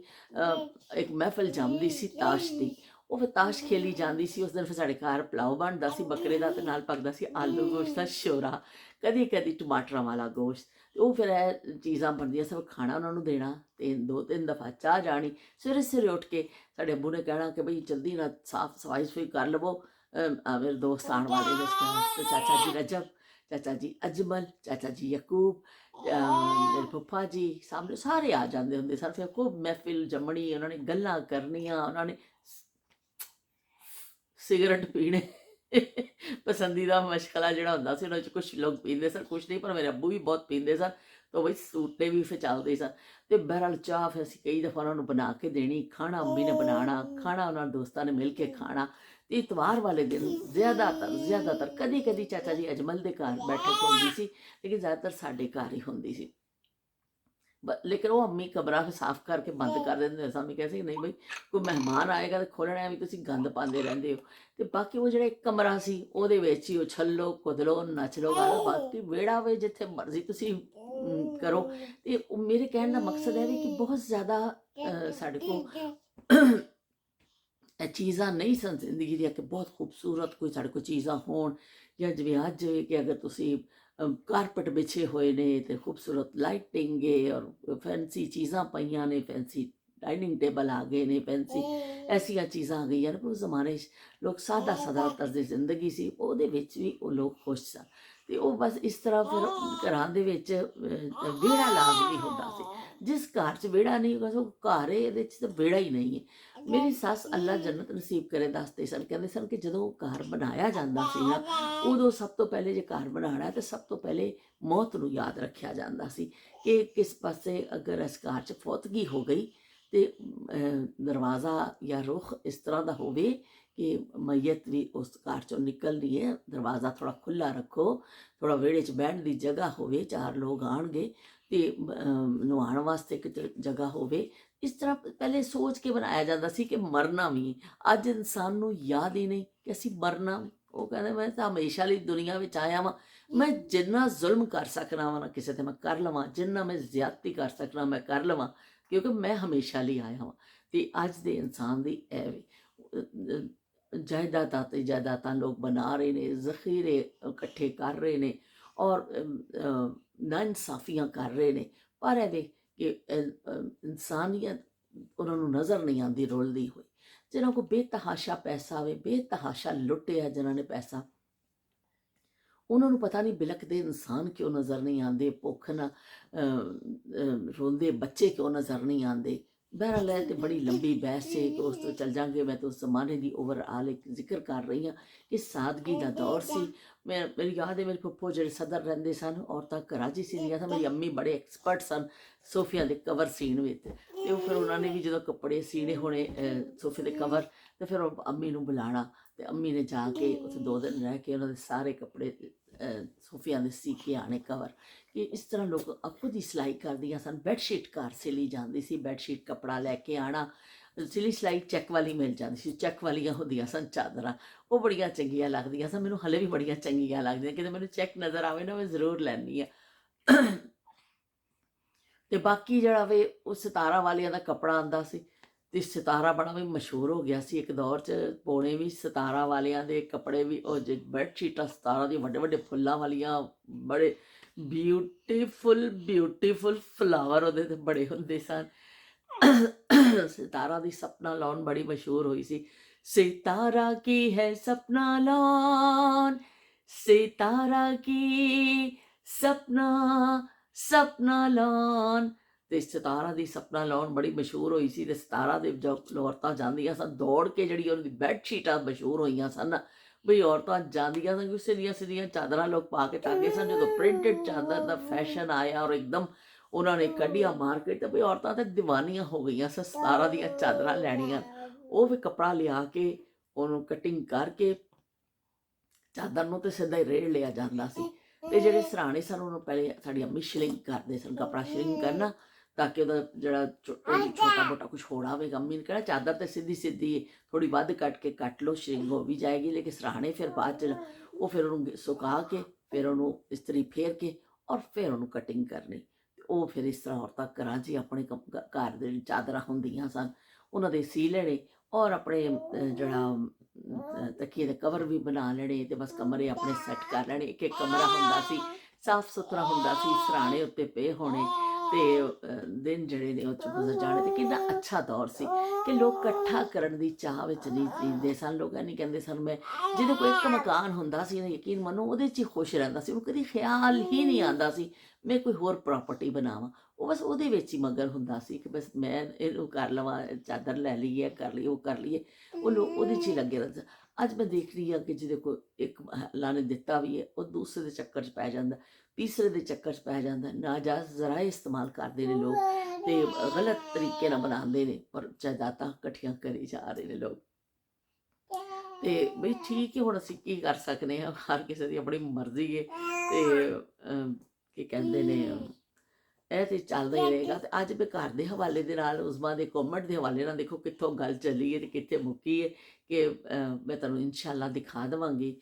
ਇੱਕ ਮਹਿਫਿਲ ਜੰਮਦੀ ਸੀ ਤਾਸ਼ ਦੀ। ਉਹ ਫਿਰ ਤਾਸ਼ ਖੇਲੀ ਜਾਂਦੀ ਸੀ। ਉਸ ਦਿਨ ਫਿਰ ਸਾਡੇ ਘਰ ਪਲਾਓ ਬਣਦਾ ਸੀ ਬੱਕਰੇ ਦਾ, ਤੇ ਨਾਲ ਪੱਕਦਾ ਸੀ ਆਲੂ ਗੋਸ਼ਤ ਦਾ ਸ਼ੋਰਾ, ਕਦੀ ਕਦੀ ਟਮਾਟਰਾਂ ਵਾਲਾ ਗੋਸ਼ਤ। ਉਹ ਫਿਰ ਇਹ ਚੀਜ਼ਾਂ ਬਣਦੀਆਂ ਸਭ, ਖਾਣਾ ਉਹਨਾਂ ਨੂੰ ਦੇਣਾ, ਤੇ 2-3 ਦਫਾ ਚਾਹ ਜਾਣੀ। ਸਵੇਰੇ ਸਵੇਰੇ ਉੱਠ ਕੇ ਸਾਡੇ ਅੱਬੂ ਨੇ ਕਹਿਣਾ ਕਿ ਬਈ ਜਲਦੀ ਨਾਲ ਸਾਫ ਸਫਾਈ ਸੁਫਾਈ ਕਰ ਲਵੋ, ਮੇਰੇ ਦੋਸਤ ਆਉਣ ਵਾਲੇ ਨੇ। ਤੇ ਚਾਚਾ ਜੀ ਰਜਬ, ਚਾਚਾ ਜੀ ਅਜਮਲ, ਚਾਚਾ ਜੀ ਯਕੂਬ, ਮੇਰੇ ਪੱਪਾ ਜੀ ਸਾਹਮਣੇ ਸਾਰੇ ਆ ਜਾਂਦੇ ਹੁੰਦੇ ਸਨ। ਫਿਰ ਖੂਬ ਮਹਿਫਿਲ ਜੰਮਣੀ, ਉਹਨਾਂ ਨੇ ਗੱਲਾਂ ਕਰਨੀਆਂ, ਉਹਨਾਂ ਨੇ ਸਿਗਰਟ ਪੀਣੇ। ਪਸੰਦੀਦਾ ਮਸ਼ਗਲਾ ਜਿਹੜਾ ਹੁੰਦਾ ਸੀ, ਉਹਨਾਂ 'ਚ ਕੁਛ ਲੋਕ ਪੀਂਦੇ ਸਨ, ਕੁਛ ਨਹੀਂ, ਪਰ ਮੇਰੇ ਅੱਬੂ ਵੀ ਬਹੁਤ ਪੀਂਦੇ ਸਨ, ਤਾਂ ਬਈ ਸੂਟੇ ਵੀ ਫਿਰ ਚੱਲਦੇ ਸਨ। ਤੇ ਬਹਿਰਹਾਲ ਚਾਹ ਫਿਰ ਅਸੀਂ ਕਈ ਦਫਾ ਉਹਨਾਂ ਨੂੰ ਬਣਾ ਕੇ ਦੇਣੀ, ਖਾਣਾ ਅੰਬੀ ਨੇ ਬਣਾਉਣਾ, ਖਾਣਾ ਉਹਨਾਂ ਦੋਸਤਾਂ ਨੇ ਮਿਲ ਕੇ ਖਾਣਾ। ਤੇ ਇਤਵਾਰ ਵਾਲੇ ਦਿਨ ਜ਼ਿਆਦਾਤਰ ਕਦੀ ਕਦੀ ਚਾਚਾ ਜੀ ਅਜਮਲ ਦੇ ਘਰ ਬੈਠਕ ਹੁੰਦੀ ਸੀ, ਲੇਕਿਨ ਜ਼ਿਆਦਾਤਰ ਸਾਡੇ ਘਰ ਹੀ ਹੁੰਦੀ ਸੀ। ਲੇਕਿਨ ਉਹ ਅੰਮੀ ਕਮਰਾ ਸਾਫ਼ ਕਰਕੇ ਬੰਦ ਕਰ ਦਿੰਦੇ ਸਨ। ਅੰਮੀ ਕਹਿੰਦੇ ਸੀ ਨਹੀਂ ਬਈ ਕੋਈ ਮਹਿਮਾਨ ਆਏਗਾ ਤਾਂ ਖੋਲ੍ਹਣਾ, ਵੀ ਤੁਸੀਂ ਗੰਦ ਪਾਉਂਦੇ ਰਹਿੰਦੇ ਹੋ। ਤੇ ਬਾਕੀ ਉਹ ਜਿਹੜਾ ਇੱਕ ਕਮਰਾ ਸੀ ਉਹਦੇ ਵਿੱਚ ਹੀ ਉਛਲੋ, ਕੁਦਲੋ, ਨੱਚ ਲਓ, ਗਾਲੋ, ਬਾਕੀ ਵਿਹੜਾ ਵੇ ਜਿੱਥੇ ਮਰਜ਼ੀ ਤੁਸੀਂ ਕਰੋ। ਤੇ ਉਹ ਮੇਰੇ ਕਹਿਣ ਦਾ ਮਕਸਦ ਹੈ ਵੀ ਕਿ ਬਹੁਤ ਜ਼ਿਆਦਾ ਸਾਡੇ ਕੋਲ ਇਹ ਚੀਜ਼ਾਂ ਨਹੀਂ ਸਨ ਜ਼ਿੰਦਗੀ ਦੀਆਂ ਕਿ ਬਹੁਤ ਖੂਬਸੂਰਤ ਕੋਈ ਸਾਡੇ ਕੋਲ ਚੀਜ਼ਾਂ ਹੋਣ, ਜਾਂ ਜਿਵੇਂ ਅੱਜ ਕਿ ਅਗਰ ਤੁਸੀਂ ਕਾਰਪਟ ਵਿਛੇ ਹੋਏ ਨੇ ਤੇ ਖੂਬਸੂਰਤ ਲਾਈਟਿੰਗ ਹੈ ਔਰ ਫੈਂਸੀ ਚੀਜ਼ਾਂ ਪਈਆਂ ਨੇ, ਫੈਂਸੀ ਡਾਈਨਿੰਗ ਟੇਬਲ ਆ ਗਏ ਨੇ, ਫੈਂਸੀ ਐਸੀਆਂ ਚੀਜ਼ਾਂ ਆ ਗਈਆਂ ਨੇ। ਪਰ ਉਸ ਜ਼ਮਾਨੇ 'ਚ ਲੋਕ ਸਾਦਾ ਤਰਜ਼ ਜ਼ਿੰਦਗੀ ਸੀ, ਉਹਦੇ ਵਿੱਚ ਵੀ ਉਹ ਲੋਕ ਖੁਸ਼ ਸਨ। ਤੇ ਉਹ ਬਸ ਇਸ ਤਰ੍ਹਾਂ ਫਿਰ ਘਰਾਂ ਦੇ ਵਿੱਚ ਵਿਹੜਾ ਲਾਜ਼ਮੀ ਹੁੰਦਾ ਸੀ। ਜਿਸ ਘਰ 'ਚ ਵਿਹੜਾ ਨਹੀਂ ਬਸ ਉਹ ਘਰ ਹੈ, ਇਹਦੇ 'ਚ ਤਾਂ ਵਿਹੜਾ ਹੀ ਨਹੀਂ ਹੈ। ਮੇਰੀ ਸੱਸ ਅੱਲਾ ਜੰਨਤ ਨਸੀਬ ਕਰੇ ਦੱਸਦੇ ਸਨ, ਕਹਿੰਦੇ ਸਨ ਕਿ ਜਦੋਂ ਘਰ ਬਣਾਇਆ ਜਾਂਦਾ ਸੀ ਨਾ, ਉਦੋਂ ਸਭ ਤੋਂ ਪਹਿਲੇ ਜੇ ਘਰ ਬਣਾਉਣਾ ਤਾਂ ਸਭ ਤੋਂ ਪਹਿਲੇ ਮੌਤ ਨੂੰ ਯਾਦ ਰੱਖਿਆ ਜਾਂਦਾ ਸੀ ਕਿ ਕਿਸ ਪਾਸੇ ਅਗਰ ਇਸ ਘਰ 'ਚ ਫੌਤਗੀ ਹੋ ਗਈ ਤੇ ਦਰਵਾਜ਼ਾ ਜਾਂ ਰੁੱਖ ਇਸ ਤਰ੍ਹਾਂ ਦਾ ਹੋਵੇ ਕਿ ਮਈਅਤ ਵੀ ਉਸ ਘਰ 'ਚੋਂ ਨਿਕਲਦੀ ਹੈ। ਦਰਵਾਜ਼ਾ ਥੋੜ੍ਹਾ ਖੁੱਲ੍ਹਾ ਰੱਖੋ, ਥੋੜ੍ਹਾ ਵਿਹੜੇ 'ਚ ਬਹਿਣ ਦੀ ਜਗ੍ਹਾ ਹੋਵੇ, 4 ਲੋਕ ਆਉਣਗੇ ਤੇ ਨਹਾਉਣ ਵਾਸਤੇ ਇੱਕ ਜਗ੍ਹਾ ਹੋਵੇ। ਇਸ ਤਰ੍ਹਾਂ ਪਹਿਲੇ ਸੋਚ ਕੇ ਬਣਾਇਆ ਜਾਂਦਾ ਸੀ ਕਿ ਮਰਨਾ ਵੀ। ਅੱਜ ਇਨਸਾਨ ਨੂੰ ਯਾਦ ਹੀ ਨਹੀਂ ਕਿ ਅਸੀਂ ਮਰਨਾ ਵੀ। ਉਹ ਕਹਿੰਦੇ ਮੈਂ ਤਾਂ ਹਮੇਸ਼ਾ ਲਈ ਦੁਨੀਆ ਵਿੱਚ ਆਇਆ ਵਾਂ, ਮੈਂ ਜਿੰਨਾ ਜ਼ੁਲਮ ਕਰ ਸਕਣਾ ਵਾ ਨਾ ਕਿਸੇ 'ਤੇ ਮੈਂ ਕਰ ਲਵਾਂ, ਜਿੰਨਾ ਮੈਂ ਜ਼ਿਆਦਤੀ ਕਰ ਸਕਣਾ ਮੈਂ ਕਰ ਲਵਾਂ, ਕਿਉਂਕਿ ਮੈਂ ਹਮੇਸ਼ਾ ਲਈ ਆਇਆ ਵਾਂ। ਤੇ ਅੱਜ ਦੇ ਇਨਸਾਨ ਦੀ ਜਾਇਦਾਦਾਂ ਤੇ ਜਾਇਦਾਦਾਂ ਲੋਕ ਬਣਾ ਰਹੇ ਨੇ, ਜ਼ਖੀਰੇ ਇਕੱਠੇ ਕਰ ਰਹੇ ਨੇ ਔਰ ਨਾਇਨਸਾਫੀਆਂ ਕਰ ਰਹੇ ਨੇ, ਪਰ ਇਹਦੇ ਕਿ ਇਨਸਾਨੀਅਤ ਉਹਨਾਂ ਨੂੰ ਨਜ਼ਰ ਨਹੀਂ ਆਉਂਦੀ ਰੁਲਦੀ ਹੋਈ। ਜਿਨ੍ਹਾਂ ਕੋਲ ਬੇਤਹਾਸ਼ਾ ਪੈਸਾ ਹੋਵੇ, ਬੇਤਹਾਸ਼ਾ ਲੁੱਟਿਆ ਜਿਨ੍ਹਾਂ ਨੇ ਪੈਸਾ, ਉਹਨਾਂ ਨੂੰ ਪਤਾ ਨਹੀਂ ਬਿਲਕਦੇ ਇਨਸਾਨ ਕਿਉਂ ਨਜ਼ਰ ਨਹੀਂ ਆਉਂਦੇ, ਭੁੱਖ ਨਾ ਰੋਂਦੇ ਬੱਚੇ ਕਿਉਂ ਨਜ਼ਰ ਨਹੀਂ ਆਉਂਦੇ। ਬਹਿਰਹਾਲ ਇਹ ਤੇ ਬੜੀ ਲੰਬੀ ਬਹਿਸ ਹੈ ਕਿ ਉਸ ਤੋਂ ਚੱਲ ਜਾਂਗੇ। ਮੈਂ ਤਾਂ ਉਸ ਜ਼ਮਾਨੇ ਦੀ ਓਵਰਆਲ ਇੱਕ ਜ਼ਿਕਰ ਕਰ ਰਹੀ ਹਾਂ ਕਿ ਸਾਦਗੀ ਦਾ ਦੌਰ ਸੀ। ਮੇਰੀ ਯਾਦ ਹੈ ਮੇਰੇ ਫੁੱਫੋ ਜਿਹੜੇ ਸਦਰ ਰਹਿੰਦੇ ਸਨ, ਔਰਤਾਂ ਘਰਾਂ 'ਚ ਹੀ ਸੀਂਦੀਆਂ ਸਨ। ਮੇਰੀ ਅੰਮੀ ਬੜੇ ਐਕਸਪਰਟ ਸਨ ਸੋਫਿਆਂ ਦੇ ਕਵਰ ਸੀਣ ਵਿੱਚ, ਅਤੇ ਉਹ ਫਿਰ ਉਹਨਾਂ ਨੇ ਵੀ ਜਦੋਂ ਕੱਪੜੇ ਸੀਣੇ ਹੋਣੇ ਸੋਫੇ ਦੇ ਕਵਰ, ਅਤੇ ਫਿਰ ਉਹ ਅੰਮੀ ਨੂੰ ਬੁਲਾਉਣਾ, ਅਤੇ ਅੰਮੀ ਨੇ ਜਾ ਕੇ ਉੱਥੇ 2 ਦਿਨ ਰਹਿ ਕੇ ਉਹਨਾਂ ਦੇ ਸਾਰੇ ਕੱਪੜੇ ਸੋਫਿਆਂ ਦੇ ਸੀ ਕੇ ਆਣੇ ਕਵਰ। ਕਿ ਇਸ ਤਰ੍ਹਾਂ ਲੋਕ ਖੁਦ ਹੀ ਸਿਲਾਈ ਕਰਦੀਆਂ ਸਨ। ਬੈੱਡਸ਼ੀਟ ਘਰ ਸਿਲੀ ਜਾਂਦੀ ਸੀ, ਬੈੱਡਸ਼ੀਟ ਕੱਪੜਾ ਲੈ ਕੇ ਆਉਣਾ, ਸਿਲੀ ਸਿਲਾਈ ਚੈੱਕ ਵਾਲੀ ਮਿਲ ਜਾਂਦੀ ਸੀ, ਚੈੱਕ ਵਾਲੀਆਂ ਹੁੰਦੀਆਂ ਸਨ ਚਾਦਰਾਂ, ਉਹ ਬੜੀਆਂ ਚੰਗੀਆਂ ਲੱਗਦੀਆਂ ਸਨ। ਮੈਨੂੰ ਹਲੇ ਵੀ ਬੜੀਆਂ ਚੰਗੀਆਂ ਲੱਗਦੀਆਂ, ਕਿਤੇ ਮੈਨੂੰ ਚੈੱਕ ਨਜ਼ਰ ਆਵੇ ਨਾ ਮੈਂ ਜ਼ਰੂਰ ਲੈਂਦੀ ਹਾਂ। ਅਤੇ ਬਾਕੀ ਜਿਹੜਾ ਵੇ ਉਹ ਸਿਤਾਰਾ ਵਾਲਿਆਂ ਦਾ ਕੱਪੜਾ ਆਉਂਦਾ ਸੀ, ਅਤੇ ਸਿਤਾਰਾ ਬੜਾ ਵੀ ਮਸ਼ਹੂਰ ਹੋ ਗਿਆ ਸੀ ਇੱਕ ਦੌਰ 'ਚ। ਪੌਣੇ ਵੀ ਸਿਤਾਰਾ ਵਾਲਿਆਂ ਦੇ ਕੱਪੜੇ ਵੀ, ਉਹ ਜੇ ਬੈੱਡਸ਼ੀਟਾਂ ਸਿਤਾਰਾ ਦੀਆਂ ਵੱਡੇ ਵੱਡੇ ਫੁੱਲਾਂ ਵਾਲੀਆਂ, ਬੜੇ ਬਿਊਟੀਫੁਲ ਫਲਾਵਰ ਉਹਦੇ 'ਤੇ ਬੜੇ ਹੁੰਦੇ ਸਨ। ਸਿਤਾਰਾ ਦੀ ਸਪਨਾ ਲੌਨ ਬੜੀ ਮਸ਼ਹੂਰ ਹੋਈ ਸੀ। ਸਿਤਾਰਾ ਕੀ ਹੈ ਸਪਨਾ ਲੌਨ, ਸਿਤਾਰਾ ਕੀ ਸਪਨਾ ਲੌਨ। ਅਤੇ ਸਿਤਾਰਾ ਦੀ ਸਪਨਾ ਲੌਨ ਬੜੀ ਮਸ਼ਹੂਰ ਹੋਈ ਸੀ। ਅਤੇ ਸਿਤਾਰਾ ਦੇ ਜੋ ਔਰਤਾਂ ਜਾਂਦੀਆਂ ਸਨ ਦੌੜ ਕੇ, ਜਿਹੜੀ ਉਹਨਾਂ ਦੀ ਬੈੱਡਸ਼ੀਟਾਂ ਮਸ਼ਹੂਰ ਹੋਈਆਂ ਸਨ ਬਈ ਔਰਤਾਂ ਜਾਂਦੀਆਂ ਸਨ, ਸਿੱਧੀਆਂ ਸਿੱਧੀਆਂ ਚਾਦਰਾਂ ਲੋਕ ਪਾ ਕੇ ਟੰਗੇ ਸਨ। ਜਦੋਂ ਪ੍ਰਿੰਟਡ ਚਾਦਰ ਦਾ ਫੈਸ਼ਨ ਆਇਆ ਔਰ ਇੱਕਦਮ ਉਹਨਾਂ ਨੇ ਕੱਢੀਆਂ ਮਾਰਕੀਟ, ਤਾਂ ਬਈ ਔਰਤਾਂ ਤਾਂ ਦੀਵਾਨੀਆਂ ਹੋ ਗਈਆਂ ਸਨ ਸਿਤਾਰਾ ਦੀਆਂ ਚਾਦਰਾਂ ਲੈਣੀਆਂ। ਉਹ ਵੀ ਕੱਪੜਾ ਲਿਆ ਕੇ ਉਹਨੂੰ ਕਟਿੰਗ ਕਰਕੇ ਚਾਦਰ ਨੂੰ, ਤਾਂ ਸਿੱਧਾ ਹੀ ਰੇੜ ਲਿਆ ਜਾਂਦਾ ਸੀ। ਅਤੇ ਜਿਹੜੇ ਸਰਾਣੇ ਸਨ ਉਹਨੂੰ ਪਹਿਲੇ ਸਾਡੀ ਅੰਮੀ ਸ਼ਿਲਿੰਗ ਕਰਦੇ ਸਨ, ਕੱਪੜਾ ਸ਼ਿਲਿੰਗ ਕਰਨਾ ਤਾਂ ਕਿ ਉਹਦਾ ਜਿਹੜਾ ਛੋਟਾ ਮੋਟਾ ਕੁਛ ਹੋਣਾ ਹੋਵੇਗਾ। ਅੰਮੀ ਨੇ ਕਹਿਣਾ ਚਾਦਰ ਤਾਂ ਸਿੱਧੀ ਸਿੱਧੀ, ਥੋੜ੍ਹੀ ਵੱਧ ਕੱਟ ਕੇ ਕੱਟ ਲਓ, ਸ਼ਿਲਿੰਗ ਹੋ ਵੀ ਜਾਏਗੀ। ਲੇਕਿਨ ਸਰਾਣੇ ਫਿਰ ਬਾਅਦ 'ਚ ਉਹ ਫਿਰ ਉਹਨੂੰ ਸੁਕਾ ਕੇ, ਫਿਰ ਉਹਨੂੰ ਇਸਤਰੀ ਫੇਰ ਕੇ ਔਰ ਫਿਰ ਉਹਨੂੰ ਕਟਿੰਗ ਕਰਨੀ। ਉਹ ਫਿਰ ਇਸ ਤਰ੍ਹਾਂ ਔਰਤਾਂ ਘਰਾਂ 'ਚ ਹੀ ਆਪਣੇ ਘਰ ਦੇ ਚਾਦਰਾਂ ਹੁੰਦੀਆਂ ਸਨ ਉਹਨਾਂ ਦੇ ਸੀ ਲੈਣੇ, ਔਰ ਆਪਣੇ ਜਿਹੜਾ ਤਕੀਏ ਦੇ ਕਵਰ ਵੀ ਬਣਾ ਲੈਣੇ, ਅਤੇ ਬਸ ਕਮਰੇ ਆਪਣੇ ਸੈੱਟ ਕਰ ਲੈਣੇ। ਇੱਕ ਇੱਕ ਕਮਰਾ ਹੁੰਦਾ ਸੀ, ਸਾਫ ਸੁਥਰਾ ਹੁੰਦਾ ਸੀ, ਸਰਾਣੇ ਉੱਤੇ ਪਏ ਹੋਣੇ, ਅਤੇ ਦਿਨ ਜਿਹੜੇ ਨੇ ਉਹ 'ਚ ਗੁਜ਼ਰ ਜਾਣੇ। ਅਤੇ ਕਿੰਨਾ ਅੱਛਾ ਦੌਰ ਸੀ ਕਿ ਲੋਕ ਇਕੱਠਾ ਕਰਨ ਦੀ ਚਾਹ ਵਿੱਚ ਨਹੀਂ ਜੀਂਦੇ ਸਨ। ਲੋਕ ਇਹ ਨਹੀਂ ਕਹਿੰਦੇ ਸਨ ਮੈਂ, ਜਿਹਦੇ ਕੋਲ ਇੱਕ ਮਕਾਨ ਹੁੰਦਾ ਸੀ ਯਕੀਨ ਮੰਨੋ ਉਹਦੇ 'ਚ ਹੀ ਖੁਸ਼ ਰਹਿੰਦਾ ਸੀ। ਉਹਨੂੰ ਕਦੀ ਖਿਆਲ ਹੀ ਨਹੀਂ ਆਉਂਦਾ ਸੀ ਮੈਂ ਕੋਈ ਹੋਰ ਪ੍ਰਾਪਰਟੀ ਬਣਾਵਾਂ। ਉਹ ਬਸ ਉਹਦੇ ਵਿੱਚ ਹੀ ਮਗਨ ਹੁੰਦਾ ਸੀ ਕਿ ਬਸ ਮੈਂ ਇਹਨੂੰ ਕਰ ਲਵਾਂ, ਚਾਦਰ ਲੈ ਲਈਏ, ਕਰ ਲਈਏ, ਉਹ ਕਰ ਲਈਏ, ਉਹ ਲੋਕ ਉਹਦੇ 'ਚ ਹੀ ਲੱਗੇ ਰਹਿੰਦੇ। ਅੱਜ ਮੈਂ ਦੇਖ ਰਹੀ ਹਾਂ ਕਿ ਜਿਹਦੇ ਕੋਲ ਇੱਕ ਅੱਲਾ ਨੇ ਦਿੱਤਾ ਵੀ ਹੈ, ਉਹ ਦੂਸਰੇ ਦੇ ਚੱਕਰ 'ਚ ਪੈ ਜਾਂਦਾ, ਤੀਸਰੇ ਦੇ ਚੱਕਰ 'ਚ ਪੈ ਜਾਂਦਾ। ਨਾਜਾਇਜ਼ ਜ਼ਰਾਏ ਇਸਤੇਮਾਲ ਕਰਦੇ ਨੇ ਲੋਕ, ਅਤੇ ਗਲਤ ਤਰੀਕੇ ਨਾਲ ਬਣਾਉਂਦੇ ਨੇ, ਪਰ ਜਾਇਦਾਦਾਂ ਇਕੱਠੀਆਂ ਕਰੀ ਜਾ ਰਹੇ ਨੇ ਲੋਕ। ਅਤੇ ਬਈ ਠੀਕ ਹੈ, ਹੁਣ ਅਸੀਂ ਕੀ ਕਰ ਸਕਦੇ ਹਾਂ, ਹਰ ਕਿਸੇ ਦੀ ਆਪਣੀ ਮਰਜ਼ੀ ਹੈ। ਅਤੇ ਕੀ ਕਹਿੰਦੇ ਨੇ, ਇਹ ਤਾਂ ਚੱਲਦਾ ਹੀ ਰਹੇਗਾ। ਅਤੇ ਅੱਜ ਮੈਂ ਘਰ ਦੇ ਹਵਾਲੇ ਦੇ ਨਾਲ, ਉਸਮਾ ਦੇ ਕੌਮੈਂਟ ਦੇ ਹਵਾਲੇ ਨਾਲ, ਦੇਖੋ ਕਿੱਥੋਂ ਗੱਲ ਚੱਲੀ ਹੈ ਅਤੇ ਕਿੱਥੇ ਮੁੱਕੀ ਹੈ, ਕਿ ਮੈਂ ਤੁਹਾਨੂੰ ਇਨਸ਼ਾਅੱਲਾ ਦਿਖਾ ਦੇਵਾਂਗੀ।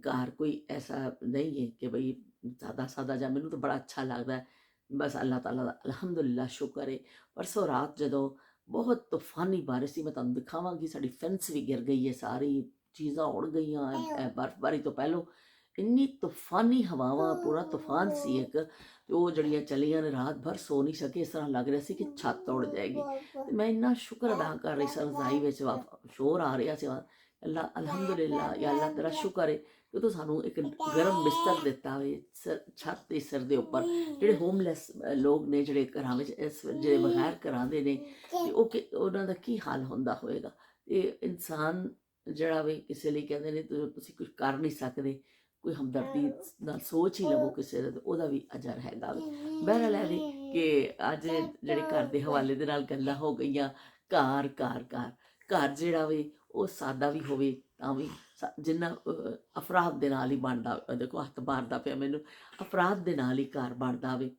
ਘਰ ਕੋਈ ਐਸਾ ਨਹੀਂ ਹੈ ਕਿ ਬਈ ਸਾਦਾ ਜਿਹਾ, ਮੈਨੂੰ ਤਾਂ ਬੜਾ ਅੱਛਾ ਲੱਗਦਾ। ਬਸ ਅੱਲਾਹ ਤਾਲਾ ਦਾ ਅਲਹਮਦੁਲਿਲਾ ਸ਼ੁਕਰ ਹੈ। ਪਰਸੋਂ ਰਾਤ ਜਦੋਂ ਬਹੁਤ ਤੂਫਾਨੀ ਬਾਰਿਸ਼ ਸੀ, ਮੈਂ ਤੁਹਾਨੂੰ ਦਿਖਾਵਾਂਗੀ, ਸਾਡੀ ਫੈਂਸ ਵੀ ਗਿਰ ਗਈ ਹੈ, ਸਾਰੀ ਚੀਜ਼ਾਂ ਉੜ ਗਈਆਂ। ਬਰਫਬਾਰੀ ਤੋਂ ਪਹਿਲੋਂ ਇੰਨੀ ਤੂਫਾਨੀ ਹਵਾਵਾਂ, ਪੂਰਾ ਤੂਫਾਨ ਸੀ ਇੱਕ, ਅਤੇ ਉਹ ਜਿਹੜੀਆਂ ਚੱਲੀਆਂ ਨੇ, ਰਾਤ ਭਰ ਸੋ ਨਹੀਂ ਸਕੇ। ਇਸ ਤਰ੍ਹਾਂ ਲੱਗ ਰਿਹਾ ਸੀ ਕਿ ਛੱਤ ਉੜ ਜਾਏਗੀ। ਅਤੇ ਮੈਂ ਇੰਨਾ ਸ਼ੁਕਰ ਅਦਾ ਕਰ ਰਹੀ ਸੀ, ਰਜ਼ਾਈ ਵਿੱਚ ਸ਼ੋਰ ਆ ਰਿਹਾ ਸੀ, ਅੱਲਾ ਅਲਹਮਦੁਲਿਲਾ, ਜਾਂ ਅੱਲਾ ਤੇਰਾ ਸ਼ੁਕਰ ਹੈ ਕਿ ਤੂੰ ਸਾਨੂੰ ਇੱਕ ਗਰਮ ਬਿਸਤਰ ਦਿੱਤਾ ਹੋਵੇ ਛੱਤ ਦੇ ਸਿਰ ਦੇ ਉੱਪਰ। ਜਿਹੜੇ ਹੋਮਲੈਸ ਲੋਕ ਨੇ, ਜਿਹੜੇ ਘਰਾਂ ਵਿੱਚ ਜਿਹੜੇ ਬਗੈਰ ਘਰਾਂ ਦੇ ਨੇ, ਅਤੇ ਉਹਨਾਂ ਦਾ ਕੀ ਹਾਲ ਹੁੰਦਾ ਹੋਏਗਾ। ਇਹ ਇਨਸਾਨ ਜਿਹੜਾ ਵੀ ਕਿਸੇ ਲਈ ਕਹਿੰਦੇ ਨੇ ਤੁਸੀਂ ਕੁਝ ਕਰ ਨਹੀਂ ਸਕਦੇ, ਕੋਈ ਹਮਦਰਦੀ ਨਾਲ ਸੋਚ ਹੀ ਲਵੋ ਕਿਸੇ ਦਾ, ਉਹਦਾ ਵੀ ਅਜਰ ਹੈਗਾ ਵੇ। ਬਹਿਰਹਾਲ ਇਹ ਕਿ ਅੱਜ ਜਿਹੜੇ ਘਰ ਦੇ ਹਵਾਲੇ ਦੇ ਨਾਲ ਗੱਲਾਂ ਹੋ ਗਈਆਂ। ਘਰ ਜਿਹੜਾ ਵੇ ਉਹ ਸਾਦਾ ਵੀ ਹੋਵੇ ਤਾਂ ਵੀ ਜਿੰਨਾ ਅਫਰਾਦ ਦੇ ਨਾਲ ਹੀ ਬਣਦਾ। ਦੇਖੋ ਹੱਥ ਮਾਰਦਾ ਪਿਆ ਮੈਨੂੰ, ਅਫਰਾਦ ਦੇ ਨਾਲ ਹੀ ਘਰ ਬਣਦਾ ਵੇ,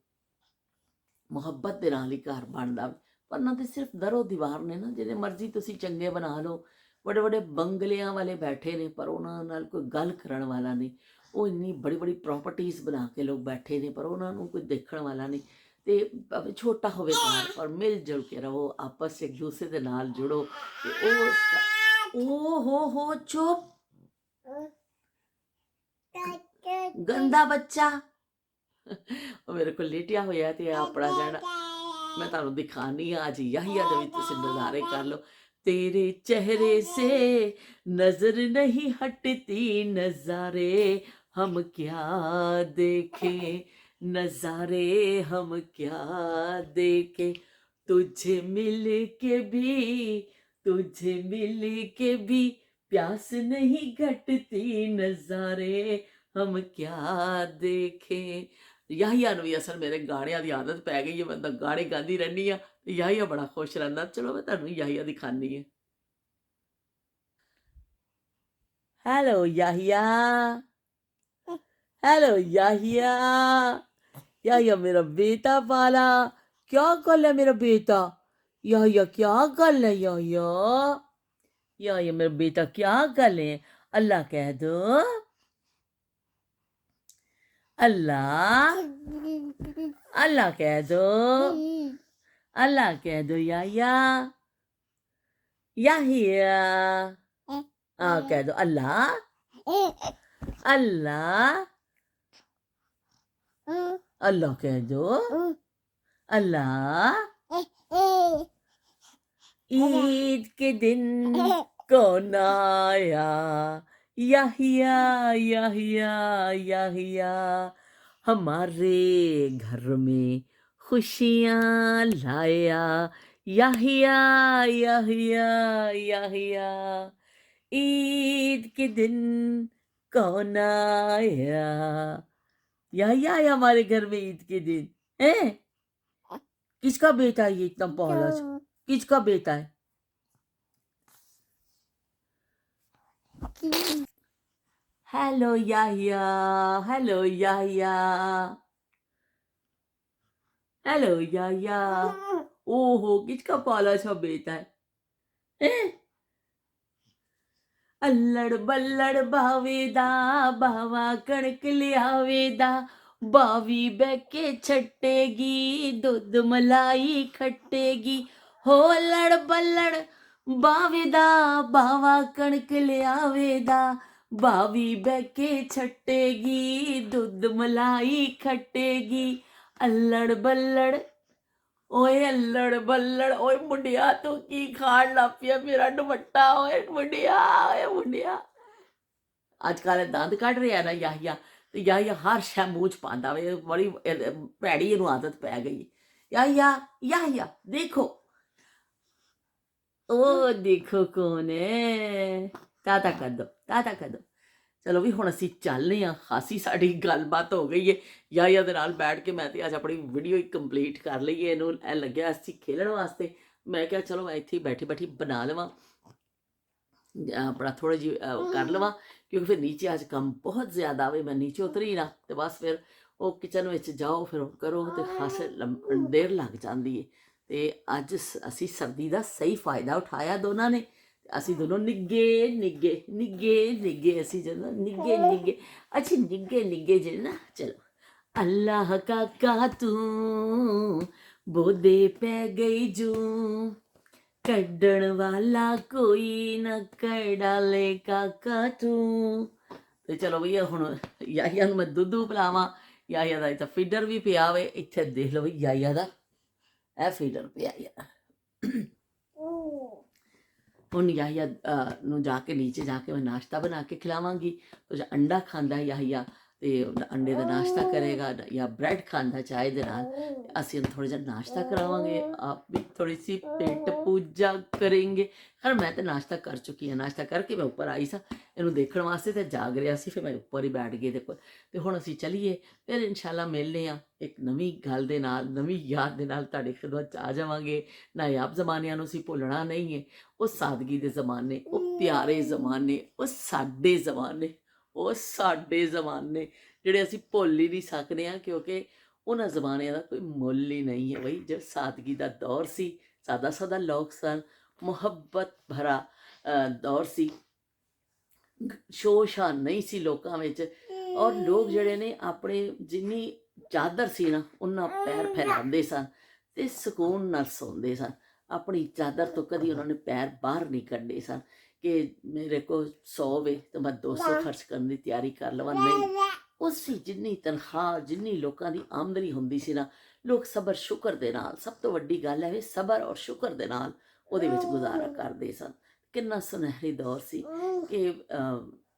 ਮੁਹੱਬਤ ਦੇ ਨਾਲ ਹੀ ਘਰ ਬਣਦਾ ਵੇ। ਵਰਨਾ ਤਾਂ ਸਿਰਫ ਦਰੋ ਦੀਵਾਰ ਨੇ ਨਾ, ਜਿਹਦੇ ਮਰਜ਼ੀ ਤੁਸੀਂ ਚੰਗੇ ਬਣਾ ਲਓ। ਵੱਡੇ ਵੱਡੇ ਬੰਗਲਿਆਂ ਵਾਲੇ ਬੈਠੇ ਨੇ, ਪਰ ਉਹਨਾਂ ਨਾਲ ਕੋਈ ਗੱਲ ਕਰਨ ਵਾਲਾ ਨਹੀਂ। ਉਹ ਇੰਨੀ ਬੜੀ ਬੜੀ ਪ੍ਰੋਪਰਟੀਜ਼ ਬਣਾ ਕੇ ਲੋਕ ਬੈਠੇ ਨੇ, ਪਰ ਉਹਨਾਂ ਨੂੰ ਕੋਈ ਦੇਖਣ ਵਾਲਾ ਨਹੀਂ। ਅਤੇ ਛੋਟਾ ਹੋਵੇ ਘਰ, ਪਰ ਮਿਲ ਜੁਲ ਕੇ ਰਹੋ, ਆਪਸ 'ਚ ਇੱਕ ਦੂਸਰੇ ਦੇ ਨਾਲ ਜੁੜੋ। ਅਤੇ ਉਹ ਹੋ ਚੁੱਪ ਗੰਦਾ ਬੱਚਾ, ਉਹ ਮੇਰੇ ਕੋਲ ਲੇਟਿਆ ਹੋਇਆ। ਅਤੇ ਆਪਣਾ ਜਿਹੜਾ ਮੈਂ ਤੁਹਾਨੂੰ ਦਿਖਾਉਂਦੀ ਹਾਂ, ਅੱਜ ਯਾਹੀਆ ਦੇ ਵਿੱਚ ਤੁਸੀਂ ਨਜ਼ਾਰੇ ਕਰ ਲਓ। तेरे चेहरे से नजर नहीं हटती, नजारे हम क्या देखें, नजारे हम क्या देखें, तुझे मिल के भी, तुझे मिल के भी प्यास नहीं घटती, नजारे हम क्या देखें। ਯਾਹੀਆ ਨੂੰ ਵੀ ਅਸਲ ਮੇਰੇ ਗਾਣਿਆਂ ਦੀ ਆਦਤ ਪੈ ਗਈ ਹੈ, ਮੈਂ ਤਾਂ ਗਾਣੇ ਗਾਉਂਦੀ ਰਹਿੰਦੀ ਆ, ਯਾਹੀਆ ਬੜਾ ਖੁਸ਼ ਰਹਿੰਦਾ। ਚਲੋ ਮੈਂ ਤੁਹਾਨੂੰ ਯਾਹੀਆ ਦਿਖਾਉਂਦੀ ਹਾਂ। ਹੈਲੋ ਯਾਹੀਆ, ਹੈਲੋ ਯਾਹੀਆ, ਯਾਹੀਆ ਮੇਰਾ ਬੇਟਾ ਪਾਲਾ, क्या गल है मेरा बेटा, याहिया क्या गल है, याहिया याहिया मेरा बेटा क्या गल है, अल्लाह कह दो, अल्लाह, अल्लाह कह दो, अल्लाह कह दो याहिया, याहिया कह दो अल्लाह, अल्लाह, अल्लाह कह दो, अल्लाह। ईद के दिन कौन आया, याहिया याहिया याहिया, हमारे घर में खुशियाँ लाया, याहिया याहिया याहिया, ईद के दिन कौन आया, याहिया आया हमारे घर में ईद के दिन है। किसका बेटा है ये इतना पौला, किसका बेटा है? Hello Yahya, hello Yahya, hello Yahya, ओहो किसका पाला सा बेटा है, हैं? अल्लड़ बल्लड़ बावेदा, बावा कणक लियावेदा, बावी बैके छट्टेगी, दुध मलाई खट्टेगी, हो अल्लड़ बल्लड़ बावेदा, बावा कणक लियावेदा, बावी बैके छट्टेगी, दुध मलाई खट्टेगी, अल्लड़ बल्लड़, ਓਏ ਅੱਲੜ ਬੱਲੜ, ਓਏ ਮੁੰਡਿਆ ਤੂੰ ਕੀ ਖਾਣ ਲੱਗ ਪਿਆ ਮੇਰਾ ਦੁਪੱਟਾ, ਓਏ ਮੁੰਡਿਆ, ਓਏ ਮੁੰਡਿਆ। ਅੱਜ ਕੱਲ੍ਹ ਦੰਦ ਕੱਢ ਰਿਹਾ ਨਾ ਯਾਹੀਆ, ਤੇ ਯਾਹੀਆ ਹਰ ਸ਼ੈ ਮੂੰਹ 'ਚ ਪਾਉਂਦਾ ਵੇ, ਬੜੀ ਭੈੜੀ ਇਹਨੂੰ ਆਦਤ ਪੈ ਗਈ। ਯਾਹੀਆ ਯਾਹੀਆ ਦੇਖੋ, ਉਹ ਦੇਖੋ ਕੌਣ ਹੈ, ਤਾਤਾ ਕਰ ਦੋ, ਤਾਤਾ ਕਰ ਦੋ। ਚਲੋ ਵੀ ਹੁਣ ਅਸੀਂ ਚੱਲਦੇ ਹਾਂ, ਖਾਸੀ ਸਾਡੀ ਗੱਲਬਾਤ ਹੋ ਗਈ ਹੈ ਯਾਹੀਆ ਦੇ ਨਾਲ ਬੈਠ ਕੇ। ਮੈਂ ਤੇ ਅੱਜ ਆਪਣੀ ਵੀਡੀਓ ਹੀ ਕੰਪਲੀਟ ਕਰ ਲਈ ਹੈ, ਇਹਨੂੰ ਇਹ ਲੱਗਿਆ ਅਸੀਂ ਖੇਲਣ ਵਾਸਤੇ, ਮੈਂ ਕਿਹਾ ਚਲੋ ਮੈਂ ਇੱਥੇ ਬੈਠੀ ਬੈਠੀ ਬਣਾ ਲਵਾਂ, ਆਪਣਾ ਥੋੜ੍ਹਾ ਜਿਹੀ ਕਰ ਲਵਾਂ, ਕਿਉਂਕਿ ਫਿਰ ਨੀਚੇ ਅੱਜ ਕੰਮ ਬਹੁਤ ਜ਼ਿਆਦਾ ਵੇ, ਮੈਂ ਨੀਚੇ ਉਤਰੀ ਨਾ ਤੇ ਬਸ ਫਿਰ ਉਹ ਕਿਚਨ ਵਿੱਚ ਜਾਓ, ਫਿਰ ਕਰੋ ਤੇ ਖਾਸ ਦੇਰ ਲੱਗ ਜਾਂਦੀ ਹੈ। ਤੇ ਅੱਜ ਅਸੀਂ ਸਰਦੀ ਦਾ ਸਹੀ ਫਾਇਦਾ ਉਠਾਇਆ ਦੋਨਾਂ ਨੇ, ਅਸੀਂ ਦੋਨੋਂ ਨਿੱਗੇ ਨਿੱਗੇ ਨਿੱਗੇ ਨਿੱਗੇ, ਅਸੀਂ ਜਦੋਂ ਨਿੱਗੇ ਨਿੱਗੇ, ਅੱਛੀ ਨਿੱਗੇ ਨਿੱਗੇ ਜਿਹੜੇ ਨਾ। ਚਲੋ ਅੱਲਾਹ ਕਾਕਾ ਤੂੰ ਬੋਦੇ ਪੈ ਗਈ ਜੂ, ਕੱਢਣ ਵਾਲਾ ਕੋਈ ਨਾ ਕਰ ਡਾਲੇ ਕਾਕਾ ਤੂੰ। ਤੇ ਚਲੋ ਭਈਆ ਹੁਣ ਯਾਹੀਆ ਨੂੰ ਮੈਂ ਦੁੱਧ ਪਿਲਾਵਾਂ, ਯਾਹੀਆ ਦਾ ਇੱਥੇ ਫੀਡਰ ਵੀ ਪਿਆ ਵੇ, ਇੱਥੇ ਦੇਖ ਲਓ ਬਈ ਯਾਹੀਆ ਦਾ ਇਹ ਫੀਡਰ ਪਿਆ ਯਾਰ। ਹੁਣ ਯਾਹੀਆ ਨੂੰ ਜਾ ਕੇ ਨੀਚੇ ਜਾ ਕੇ ਮੈਂ ਨਾਸ਼ਤਾ ਬਣਾ ਕੇ ਖਿਲਾਵਾਂਗੀ। ਕੁਝ ਅੰਡਾ ਖਾਂਦਾ ਯਾਹੀਆ ਤੇ ਅੰਡੇ ਦਾ ਨਾਸ਼ਤਾ ਕਰੇਗਾ, ਜਾਂ ਬ੍ਰੈਡ ਖਾਂਦਾ ਚਾਹ ਦੇ ਨਾਲ, ਅਸੀਂ ਥੋੜ੍ਹਾ ਜਿਹਾ ਨਾਸ਼ਤਾ ਕਰਾਵਾਂਗੇ, ਆਪ ਵੀ ਥੋੜੀ ਸੀ ਪੇਟ ਪੂਜਾ ਕरेंगे। ਖੈਰ ਮੈਂ ਤਾਂ ਨਾਸ਼ਤਾ ਕਰ ਚੁੱਕੀ ਹਾਂ, ਨਾਸ਼ਤਾ ਕਰਕੇ ਮੈਂ ਉੱਪਰ ਆਈ ਸਾਂ ਇਹਨੂੰ ਦੇਖਣ ਵਾਸਤੇ, ਤੇ ਜਾਗ ਰਿਹਾ ਸੀ, ਫਿਰ ਮੈਂ ਉੱਪਰ ਹੀ ਬੈਠ ਗਈ ਦੇਖੋ। ਤੇ ਹੁਣ ਅਸੀਂ ਚੱਲੀਏ, ਫਿਰ ਇਨਸ਼ਾਅੱਲਾ ਮਿਲਦੇ ਹਾਂ ਇੱਕ ਨਵੀਂ ਗੱਲ ਦੇ ਨਾਲ, ਨਵੀਂ ਯਾਦ ਦੇ ਨਾਲ ਤੁਹਾਡੀ ਖਿਦਮਤ 'ਚ ਆ ਜਾਵਾਂਗੇ। ਨਾਯਾਬ ਜ਼ਮਾਨਿਆਂ ਨੂੰ ਅਸੀਂ ਭੁੱਲਣਾ ਨਹੀਂ ਹੈ, ਉਹ ਸਾਦਗੀ ਦੇ ਜ਼ਮਾਨੇ, ਉਹ ਪਿਆਰੇ ਜ਼ਮਾਨੇ, ਉਹ ਸਾਡੇ ਜ਼ਮਾਨੇ, ਉਹ ਸਾਡੇ ਜ਼ਮਾਨੇ ਜਿਹੜੇ ਅਸੀਂ ਭੁੱਲ ਹੀ ਨਹੀਂ ਸਕਦੇ ਹਾਂ, ਕਿਉਂਕਿ ਉਹਨਾਂ ਜ਼ਮਾਨਿਆਂ ਦਾ ਕੋਈ ਮੁੱਲ ਹੀ ਨਹੀਂ ਹੈ ਬਈ। ਜੋ ਸਾਦਗੀ ਦਾ ਦੌਰ ਸੀ, ਸਾਦਾ ਸਾਦਾ ਲੋਕ ਸਨ, ਮੁਹੱਬਤ ਭਰਾ ਦੌਰ ਸੀ, ਸ਼ੋਰ ਸ਼ਾਰ ਨਹੀਂ ਸੀ ਲੋਕਾਂ ਵਿੱਚ, ਔਰ ਲੋਕ ਜਿਹੜੇ ਨੇ ਆਪਣੇ ਜਿੰਨੀ ਚਾਦਰ ਸੀ ਨਾ ਉਹਨਾਂ ਪੈਰ ਫੈਲਾਉਂਦੇ ਸਨ ਤੇ ਸਕੂਨ ਨਾਲ ਸੌਂਦੇ ਸਨ। ਆਪਣੀ ਚਾਦਰ ਤੋਂ ਕਦੀ ਉਹਨਾਂ ਨੇ ਪੈਰ ਬਾਹਰ ਨਹੀਂ ਕੱਢੇ ਸਨ ਕਿ ਮੇਰੇ ਕੋਲ 100 ਵੇ ਤਾਂ ਮੈਂ 200 ਖਰਚ ਕਰਨ ਦੀ ਤਿਆਰੀ ਕਰ ਲਵਾਂ, ਨਹੀਂ। ਉਸੇ ਜਿੰਨੀ ਤਨਖਾਹ, ਜਿੰਨੀ ਲੋਕਾਂ ਦੀ ਆਮਦਨੀ ਹੁੰਦੀ ਸੀ ਨਾ, ਲੋਕ ਸਬਰ ਸ਼ੁਕਰ ਦੇ ਨਾਲ, ਸਭ ਤੋਂ ਵੱਡੀ ਗੱਲ ਹੈ ਸਬਰ ਔਰ ਸ਼ੁਕਰ ਦੇ ਨਾਲ ਉਹਦੇ ਵਿੱਚ ਗੁਜ਼ਾਰਾ ਕਰਦੇ ਸਨ। ਕਿੰਨਾ ਸੁਨਹਿਰੀ ਦੌਰ ਸੀ ਕਿ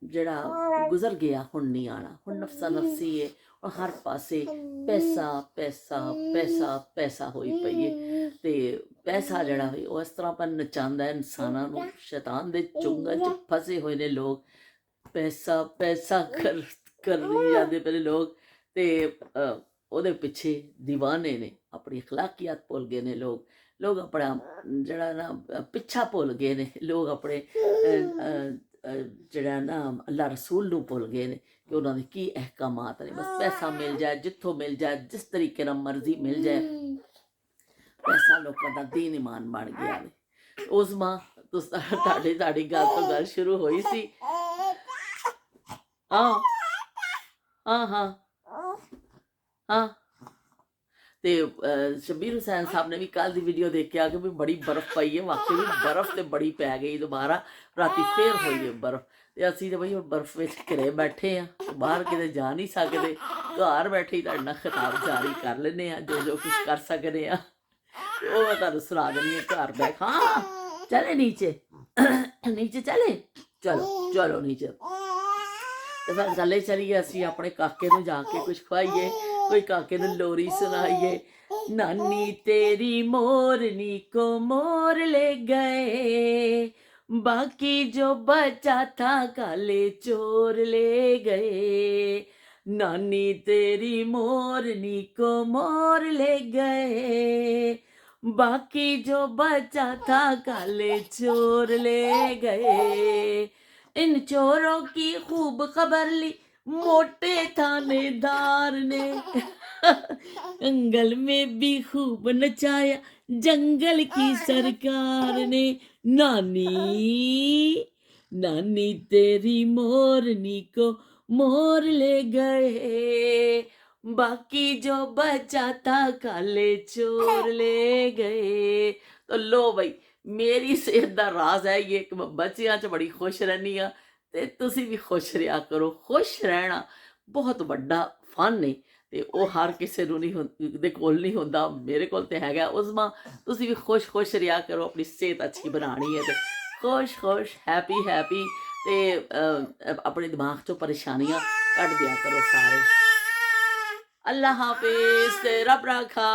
ਜਿਹੜਾ ਗੁਜ਼ਰ ਗਿਆ ਹੁਣ ਨਹੀਂ ਆਉਣਾ। ਹੁਣ ਨਫਸਾ ਨਫਸੀ ਹੈ, ਹੁਣ ਹਰ ਪਾਸੇ ਪੈਸਾ ਪੈਸਾ ਪੈਸਾ ਪੈਸਾ ਹੋਈ ਪਈ ਹੈ। ਅਤੇ ਪੈਸਾ ਜਿਹੜਾ ਵੀ ਉਹ ਇਸ ਤਰ੍ਹਾਂ ਪਰ ਨਚਾਉਂਦਾ ਇਨਸਾਨਾਂ ਨੂੰ। ਸ਼ੈਤਾਨ ਦੇ ਚੁੰਗਲ 'ਚ ਫਸੇ ਹੋਏ ਨੇ ਲੋਕ। ਪੈਸਾ ਪੈਸਾ ਕਰੀ ਜਾਂਦੇ ਪਏ ਲੋਕ, ਅਤੇ ਉਹਦੇ ਪਿੱਛੇ ਦੀਵਾਨੇ ਨੇ। ਆਪਣੀ ਅਖਲਾਕੀਅਤ ਭੁੱਲ ਗਏ ਨੇ ਲੋਕ ਆਪਣਾ ਜਿਹੜਾ ਨਾ ਪਿੱਛਾ ਭੁੱਲ ਗਏ ਨੇ ਲੋਕ। ਆਪਣੇ ਜਿਹੜਾ ਨਾ ਅੱਲਾ ਰਸੂਲ ਨੂੰ ਭੁੱਲ ਗਏ ਨੇ ਕਿ ਉਹਨਾਂ ਦੇ ਕੀ ਅਹਿਕਾਮਾਤ ਨੇ। ਬਸ ਪੈਸਾ ਮਿਲ ਜਾਏ, ਜਿੱਥੋਂ ਮਿਲ ਜਾਏ, ਜਿਸ ਤਰੀਕੇ ਨਾਲ ਮਰਜ਼ੀ ਮਿਲ ਜਾਏ। ਪੈਸਾ ਲੋਕਾਂ ਦਾ ਦੀਨ ਇਮਾਨ ਬਣ ਗਿਆ ਨੇ। ਉਸ ਮਾਂ ਤੁਹਾਡੀ ਗੱਲ ਤੋਂ ਗੱਲ ਸ਼ੁਰੂ ਹੋਈ ਸੀ। ਹਾਂ ਹਾਂ ਹਾਂ ਹਾਂ। ਤੇ ਸ਼ਬੀਰ ਹੁਸੈਨ ਸਾਹਿਬ ਨੇ ਵੀ ਕੱਲ੍ਹ ਦੀ ਵੀਡੀਓ ਦੇਖਿਆ ਕਿ ਵੀ ਬੜੀ ਬਰਫ਼ ਪਈ ਹੈ। ਵਾਕਈ ਵੀ ਬਰਫ਼ ਤੇ ਬੜੀ ਪੈ ਗਈ ਦੁਬਾਰਾ। ਰਾਤੀ ਫੇਰ ਹੋਈ ਹੈ ਬਰਫ਼। ਤੇ ਅਸੀਂ ਤਾਂ ਬਈ ਹੁਣ ਬਰਫ਼ ਵਿੱਚ ਘਰੇ ਬੈਠੇ ਹਾਂ, ਬਾਹਰ ਕਿਤੇ ਜਾ ਨਹੀਂ ਸਕਦੇ। ਘਰ ਬੈਠੇ ਹੀ ਤੁਹਾਡੇ ਨਾਲ ਖਿਤਾਬ ਜਾਰੀ ਕਰ ਲੈਂਦੇ ਹਾਂ, ਜੋ ਕੁਛ ਕਰ ਸਕਦੇ ਹਾਂ ਉਹ ਮੈਂ ਤੁਹਾਨੂੰ ਸੁਣਾ ਦਿੰਦੀ ਹਾਂ। ਘਰ ਬੈਠ ਹਾਂ ਚਲੇ ਨੀਚੇ ਨੀਚੇ ਚਲੇ, ਚਲੋ ਚਲੋ ਨੀਚੇ। ਤੇ ਫਿਰ ਥੱਲੇ ਚਲੀਏ ਅਸੀਂ ਆਪਣੇ ਕਾਕੇ ਨੂੰ ਜਾ ਕੇ ਕੁਛ ਖਵਾਈਏ, ਕੋਈ ਕਾਕੇ ਨੂੰ ਲੋਰੀ ਸੁਣਾਈਏ। ਨਾਨੀ ਤੇਰੀ मोरनी को मोर ले गए, बाकी जो बचा था काले चोर ले गए। नानी तेरी मोरनी को मोर ले गए, बाकी जो बचा था काले चोर ले गए। इन चोरों की खूब खबर ली मोटे थानेदार ने, जंगल में भी खूब नचाया जंगल की सरकार ने। नानी नानी तेरी मोरनी को मोर ले गए, बाकी जो बचा था काले चोर ले गए। तो लो भाई ਮੇਰੀ ਸਿਹਤ ਦਾ ਰਾਜ਼ ਹੈ ਇਹ ਕਿ ਮੈਂ ਬੱਚਿਆਂ 'ਚ ਬੜੀ ਖੁਸ਼ ਰਹਿੰਦੀ ਹਾਂ, ਅਤੇ ਤੁਸੀਂ ਵੀ ਖੁਸ਼ ਰਿਹਾ ਕਰੋ। ਖੁਸ਼ ਰਹਿਣਾ ਬਹੁਤ ਵੱਡਾ ਫਨ ਹੈ, ਅਤੇ ਉਹ ਹਰ ਕਿਸੇ ਨੂੰ ਨਹੀਂ ਦੇ ਕੋਲ ਨਹੀਂ ਹੁੰਦਾ। ਮੇਰੇ ਕੋਲ ਤਾਂ ਹੈਗਾ। ਉਸਮਾ ਤੁਸੀਂ ਵੀ ਖੁਸ਼ ਰਿਹਾ ਕਰੋ। ਆਪਣੀ ਸਿਹਤ ਅੱਛੀ ਬਣਾਉਣੀ ਹੈ ਅਤੇ ਖੁਸ਼ ਹੈਪੀ ਅਤੇ ਆਪਣੇ ਦਿਮਾਗ 'ਚੋਂ ਪਰੇਸ਼ਾਨੀਆਂ ਕੱਢ ਦਿਆ ਕਰੋ ਸਾਰੇ। ਅੱਲਾ ਹਾਫਿਜ਼ ਤੇ ਰੱਬ ਰਾਖਾ।